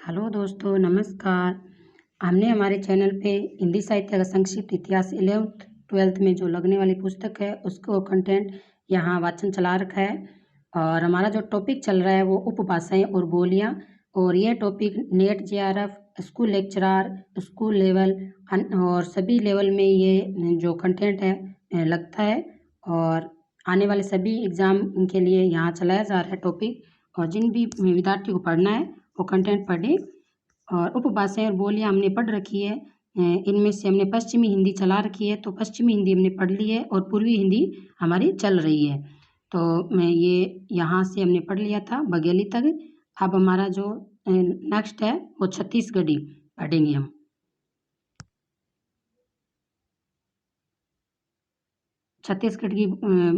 Hello दोस्तों, नमस्कार। हमने हमारे चैनल पे हिंदी साहित्य का संक्षिप्त इतिहास 11th 12th में जो लगने वाली पुस्तक है उसको कंटेंट यहाँ वाचन चला रखा है। और हमारा जो टॉपिक चल रहा है वो उपभाषाएं और बोलियां। और ये topic net JRF, school lecturer, school level और सभी लेवल में ये जो कंटेंट है लगता है। और आने वाले सभी एग्ज़ाम के लिए यहाँ चलाया जा रहा है टॉपिक। और जिन भी विद्यार्थी को पढ़ना है वो कंटेंट पढ़े। और उपभाषाएं और बोलियां हमने पढ़ रखी है। इनमें से हमने पश्चिमी हिंदी चला रखी है, तो पश्चिमी हिंदी हमने पढ़ ली है और पूर्वी हिंदी हमारी चल रही है। तो मैं ये यहाँ से हमने पढ़ लिया था बघेली तक। अब हमारा जो नेक्स्ट है वो छत्तीसगढ़ी पढ़ेंगे हम। छत्तीसगढ़ की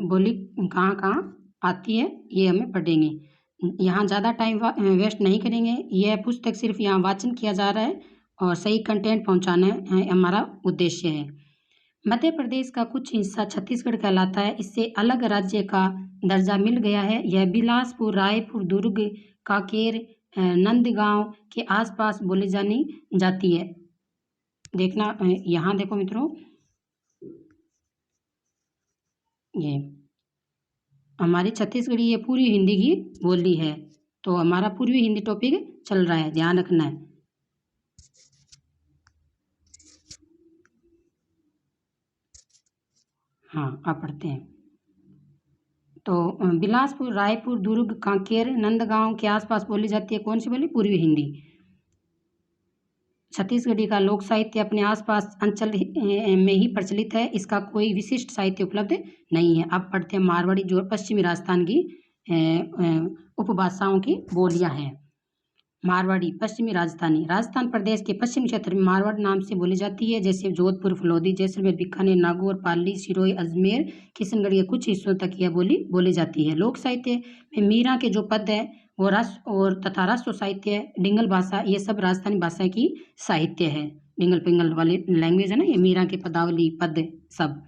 बोली कहाँ कहाँ आती है ये हमें पढ़ेंगे। यहाँ ज़्यादा टाइम वेस्ट नहीं करेंगे। यह पुस्तक सिर्फ यहाँ वाचन किया जा रहा है और सही कंटेंट पहुँचाना है हमारा उद्देश्य है। मध्य प्रदेश का कुछ हिस्सा छत्तीसगढ़ कहलाता है। इससे अलग राज्य का दर्जा मिल गया है। यह बिलासपुर, रायपुर, दुर्ग, कांकेर, नंदगांव के आसपास बोली जानी जाती है। देखना यहाँ देखो मित्रों, ये हमारी छत्तीसगढ़ी ये पूरी हिंदी की बोली है। तो हमारा पूर्वी हिंदी टॉपिक चल रहा है, ध्यान रखना है। हाँ, अब पढ़ते हैं। तो बिलासपुर, रायपुर, दुर्ग, कांकेर, नंदगांव के आसपास बोली जाती है कौन सी बोली? पूर्वी हिंदी। छत्तीसगढ़ी का लोक साहित्य अपने आसपास अंचल में ही प्रचलित है। इसका कोई विशिष्ट साहित्य उपलब्ध नहीं है। अब पढ़ते हैं मारवाड़ी, जो पश्चिमी राजस्थान की उपभाषाओं की बोलियां हैं। मारवाड़ी पश्चिमी राजस्थानी राजस्थान प्रदेश के पश्चिमी क्षेत्र में मारवाड़ नाम से बोली जाती है। जैसे जोधपुर, फलोदी, जैसलमेर, बीकानेर, नागौर, पाली, सिरोही, अजमेर, किशनगढ़ के कुछ हिस्सों तक यह बोली जाती है। लोक साहित्य में मीरा के जो पद है वो रस और तथा रस साहित्य, डिंगल भाषा, ये सब राजस्थानी भाषा की साहित्य है। डिंगल पिंगल वाली लैंग्वेज है ना, ये मीरा के पदावली पद सब।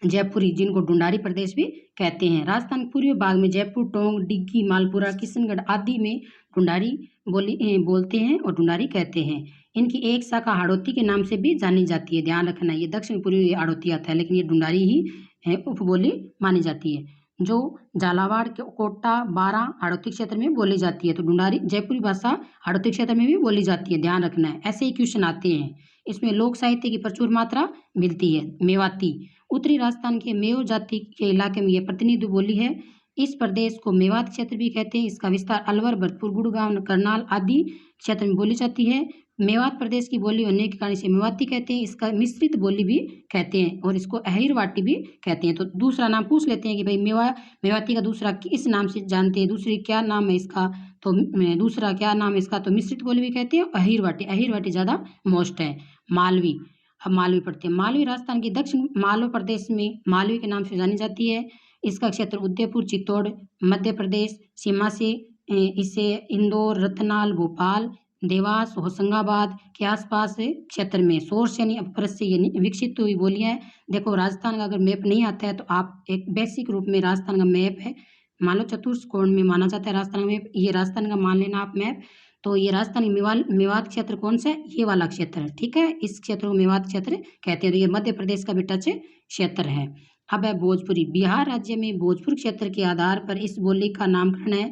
जयपुरी, जिनको ढूंढारी प्रदेश भी कहते हैं। राजस्थान के पूर्वी भाग में जयपुर, टोंक, डिग्गी, मालपुरा, किशनगढ़ आदि में ढूंढारी बोलते हैं और ढूंढारी कहते हैं। इनकी एक शाखा हाड़ौती के नाम से भी जानी जाती है। ध्यान रखना, ये दक्षिण पूर्वी हाड़ौती आता है, लेकिन ये ढूंढारी ही उपबोली मानी जाती है। जो झालावाड़ के कोटा, बारां हाड़ौती क्षेत्र में बोली जाती है। तो ढूंढारी जयपुरी भाषा हाड़ौती क्षेत्र में भी बोली जाती है, ध्यान रखना है। ऐसे ही क्वेश्चन आते हैं। इसमें लोक साहित्य की प्रचुर मात्रा मिलती है। मेवाती, उत्तरी राजस्थान के मेयो जाति के इलाके में यह प्रतिनिधि बोली है। इस प्रदेश को मेवात क्षेत्र भी कहते हैं। इसका विस्तार अलवर, भरतपुर, गुड़गांव, करनाल आदि क्षेत्र में बोली जाती है। मेवात प्रदेश की बोली होने के कारण इसे मेवाती कहते हैं। इसका मिश्रित बोली भी कहते हैं और इसको अहिरवाटी भी कहते हैं। तो दूसरा नाम पूछ लेते हैं कि भाई मेवाती का दूसरा किस नाम से जानते हैं, दूसरी क्या नाम है इसका? तो दूसरा क्या नाम है इसका? तो मिश्रित बोली भी कहते हैं, अहिरवाटी। अहिरवाटी ज़्यादा मोस्ट है। मालवी, अब मालवी पढ़ते हैं। मालवी राजस्थान के दक्षिण मालवा प्रदेश में मालवी के नाम से जानी जाती है। इसका क्षेत्र उदयपुर, चित्तौड़, मध्य प्रदेश सीमा से इसे इंदौर, रतनाल, भोपाल, देवास, होशंगाबाद के आसपास क्षेत्र में सोर्स यानी अपभ्रंश से ये विकसित हुई बोलियां हैं। देखो, राजस्थान का अगर मैप नहीं आता है तो आप एक बेसिक रूप में राजस्थान का मैप है, मान लो चतुष्कोण में माना जाता है राजस्थान का मैप, ये राजस्थान का मान लेना आप मैप। तो ये राजस्थानी मेवात क्षेत्र कौन सा है? ये वाला क्षेत्र है, ठीक है। इस क्षेत्र को मेवात क्षेत्र कहते हैं। तो ये मध्य प्रदेश का भी टच क्षेत्र है। अब है भोजपुरी। बिहार राज्य में भोजपुर क्षेत्र के आधार पर इस बोली का नामकरण है।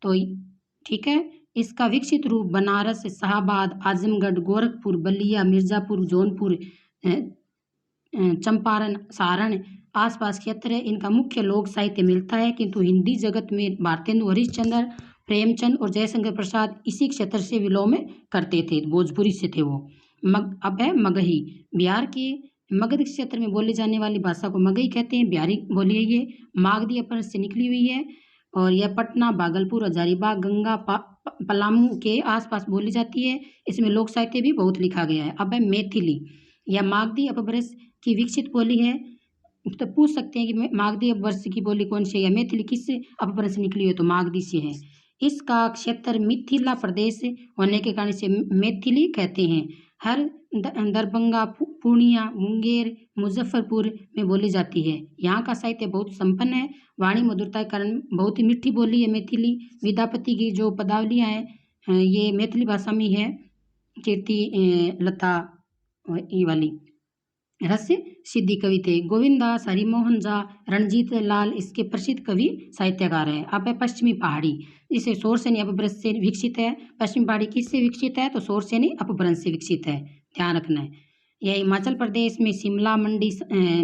तो ठीक है, इसका विकसित रूप बनारस, शाहाबाद, आजमगढ़, गोरखपुर, बलिया, मिर्जापुर, जौनपुर, चंपारण, सारण आसपास क्षेत्र है। इनका मुख्य लोक साहित्य मिलता है, किंतु हिंदी जगत में भारतेंदु हरिश्चंद्र, प्रेमचंद और जयशंकर प्रसाद इसी क्षेत्र से विलोम करते थे, भोजपुरी से थे वो। अब है मगही। बिहार के मगध क्षेत्र में बोली जाने वाली भाषा को मगही कहते हैं। बिहारी बोली है ये। मागधी अपभ्रंश से निकली हुई है और यह पटना, भागलपुर, हजारीबाग, गंगा, पलामू के आसपास बोली जाती है। इसमें लोक साहित्य भी बहुत लिखा गया है। अब है मैथिली। यह मागधी अपभ्रंश की विकसित बोली है। तो पूछ सकते हैं कि मागधी अपभ्रंश की बोली कौन सी है या मैथिली किस अपभ्रंश से निकली है? तो मागधी से है। इसका क्षेत्र मिथिला प्रदेश होने के कारण इसे मैथिली कहते हैं। हर दरभंगा, पूर्णिया, मुंगेर, मुजफ्फरपुर में बोली जाती है। यहाँ का साहित्य बहुत संपन्न है। वाणी मधुरता के कारण बहुत ही मीठी बोली है मैथिली। विद्यापति की जो पदावलियाँ हैं ये मैथिली भाषा में है। कीर्ति लता ये वाली रहस्य सिद्धि कवि थे। गोविंदास, हरिमोहन झा, रणजीत लाल इसके प्रसिद्ध कवि साहित्यकार हैं। अब है पश्चिमी पहाड़ी, इसे शोर यानी अपभ्रंश से विकसित है। पश्चिमी पहाड़ी किससे विकसित है? तो शोर यानी अपभ्रंश से विकसित है, ध्यान रखना है। यह हिमाचल प्रदेश में शिमला, मंडी,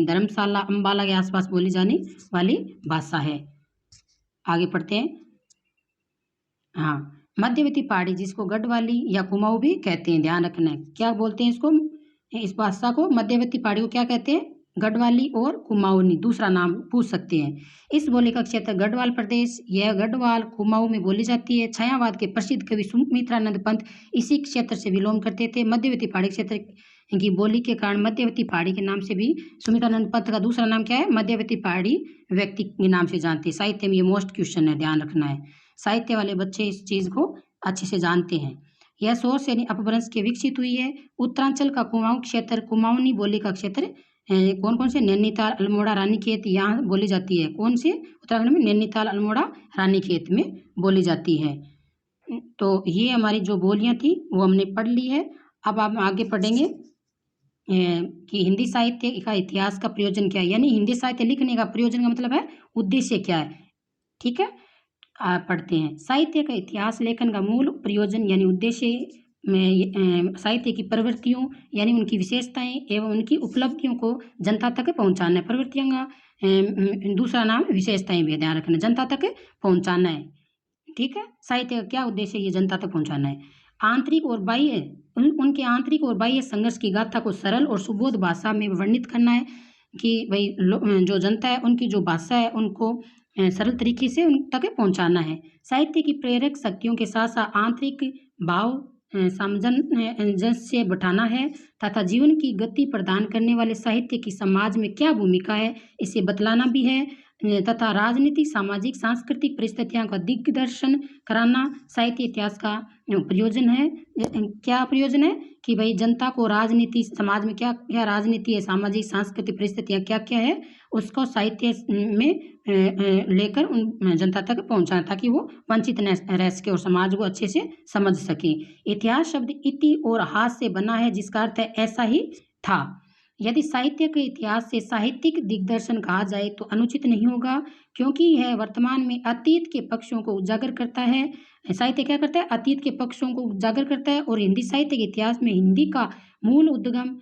धर्मशाला, अंबाला के आसपास बोली जाने वाली भाषा है। आगे पढ़ते हैं। हाँ, मध्यवर्ती पहाड़ी जिसको गढ़वाली या कुमाऊं भी कहते हैं, ध्यान रखना है। क्या बोलते हैं इसको? इस भाषा को मध्यवर्ती पहाड़ी को क्या कहते हैं? गढ़वाली और कुमाऊनी, दूसरा नाम पूछ सकते हैं। इस बोली का क्षेत्र गढ़वाल प्रदेश, यह गढ़वाल कुमाऊं में बोली जाती है। छायावाद के प्रसिद्ध कवि सुमित्रानंद पंत इसी क्षेत्र से विलोम करते थे। मध्यवर्ती पहाड़ी क्षेत्र की बोली के कारण मध्यवर्ती पहाड़ी के नाम से भी सुमित्रानंद पंत का दूसरा नाम क्या है? मध्यवर्ती पहाड़ी व्यक्ति के नाम से जानते हैं। साहित्य में ये मोस्ट क्वेश्चन है, ध्यान रखना है। साहित्य वाले बच्चे इस चीज को अच्छे से जानते हैं। यह सोर्स यानी अपभ्रंश के विकसित हुई है। उत्तरांचल का कुमाऊं क्षेत्र कुमाऊनी बोली का क्षेत्र कौन कौन से? नैनीताल, अल्मोड़ा, रानीखेत यहाँ बोली जाती है। कौन से? उत्तराखंड में नैनीताल, अल्मोड़ा, रानीखेत में बोली जाती है। तो ये हमारी जो बोलियां थी वो हमने पढ़ ली है। अब आप आगे पढ़ेंगे कि हिंदी साहित्य का इतिहास का प्रयोजन क्या है, यानी हिंदी साहित्य लिखने का प्रयोजन का मतलब है उद्देश्य क्या है। ठीक है, पढ़ते हैं। साहित्य का इतिहास लेखन का मूल प्रयोजन यानी उद्देश्य में साहित्य की प्रवृत्तियों यानी उनकी विशेषताएं एवं उनकी उपलब्धियों को जनता तक पहुंचाना है। प्रवृत्तियों का दूसरा नाम विशेषताएं भी है, ध्यान रखना। जनता तक पहुंचाना है, ठीक है। साहित्य का क्या उद्देश्य है? ये जनता तक पहुंचाना है। आंतरिक और बाह्य उनके आंतरिक और बाह्य संघर्ष की गाथा को सरल और सुबोध भाषा में वर्णित करना है कि भाई जो जनता है उनकी जो भाषा है उनको सरल तरीके से उन तक पहुंचाना है। साहित्य की प्रेरक शक्तियों के साथ साथ आंतरिक भाव सामंजस्य बैठाना है तथा जीवन की गति प्रदान करने वाले साहित्य की समाज में क्या भूमिका है इसे बतलाना भी है तथा राजनीतिक, सामाजिक, सांस्कृतिक परिस्थितियों का दिग्दर्शन कराना साहित्य इतिहास का प्रयोजन है। क्या प्रयोजन है? कि भाई जनता को राजनीति, समाज में क्या क्या राजनीति है, सामाजिक सांस्कृतिक परिस्थितियाँ क्या क्या है उसको साहित्य में लेकर उन जनता तक पहुंचाना ताकि वो वंचित न रह सके और समाज को अच्छे से समझ सके। इतिहास शब्द इति और हास से बना है जिसका अर्थ है ऐसा ही था। यदि साहित्य के इतिहास से साहित्यिक दिग्दर्शन कहा जाए तो अनुचित नहीं होगा क्योंकि यह वर्तमान में अतीत के पक्षों को उजागर करता है। साहित्य क्या करता है? अतीत के पक्षों को उजागर करता है और हिंदी साहित्य के इतिहास में हिंदी का मूल उद्गम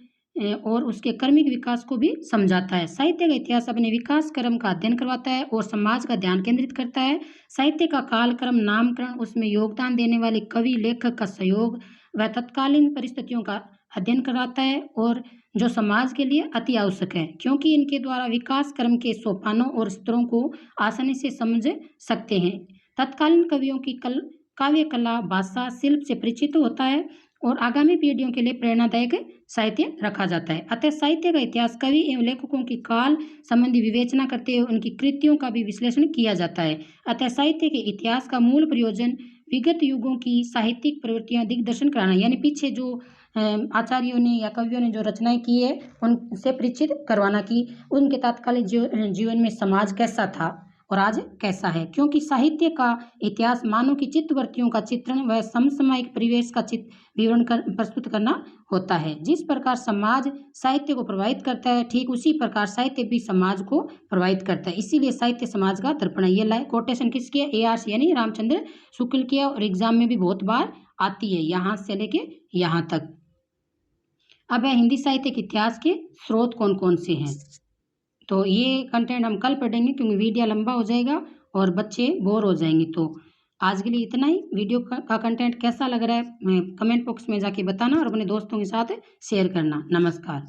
और उसके क्रमिक विकास को भी समझाता है। साहित्य का इतिहास अपने विकास क्रम का अध्ययन करवाता है और समाज का ध्यान केंद्रित करता है। साहित्य का कालक्रम, नामकरण, उसमें योगदान देने वाले कवि लेखक का सहयोग व तत्कालीन परिस्थितियों का अध्ययन कराता है और जो समाज के लिए अति आवश्यक है क्योंकि इनके द्वारा विकास क्रम के सोपानों और स्तरों को आसानी से समझ सकते हैं। तत्कालीन कवियों की काव्य कला, भाषा, शिल्प से परिचित होता है और आगामी पीढ़ियों के लिए प्रेरणादायक साहित्य रखा जाता है। अतः साहित्य का इतिहास कवि एवं लेखकों की काल संबंधी विवेचना करते हुए उनकी कृतियों का भी विश्लेषण किया जाता है। अतः साहित्य के इतिहास का मूल प्रयोजन विगत युगों की साहित्यिक प्रवृत्तियां दिग्दर्शन कराना, यानी पीछे जो आचार्यों ने या कवियों ने जो रचनाएं की है उनसे परिचित करवाना कि उनके तात्कालिक जीवन में समाज कैसा था और आज कैसा है। क्योंकि साहित्य का इतिहास मानव की चित्तवृत्तियों का चित्रण व समसामयिक परिवेश का विवरण प्रस्तुत करना होता है। जिस प्रकार समाज साहित्य को प्रभावित करता है ठीक उसी प्रकार साहित्य भी समाज को प्रभावित करता है। इसीलिए साहित्य समाज का दर्पण है। ये कोटेशन किसकी है? ARC यानी रामचंद्र शुक्ल की है और एग्जाम में भी बहुत बार आती है, यहाँ से लेके यहाँ तक। अब है हिंदी साहित्य के इतिहास के स्रोत कौन कौन से हैं। तो ये कंटेंट हम कल पढ़ेंगे क्योंकि वीडियो लंबा हो जाएगा और बच्चे बोर हो जाएंगे। तो आज के लिए इतना ही। वीडियो का कंटेंट कैसा लग रहा है कमेंट बॉक्स में जाके बताना और अपने दोस्तों के साथ शेयर करना। नमस्कार।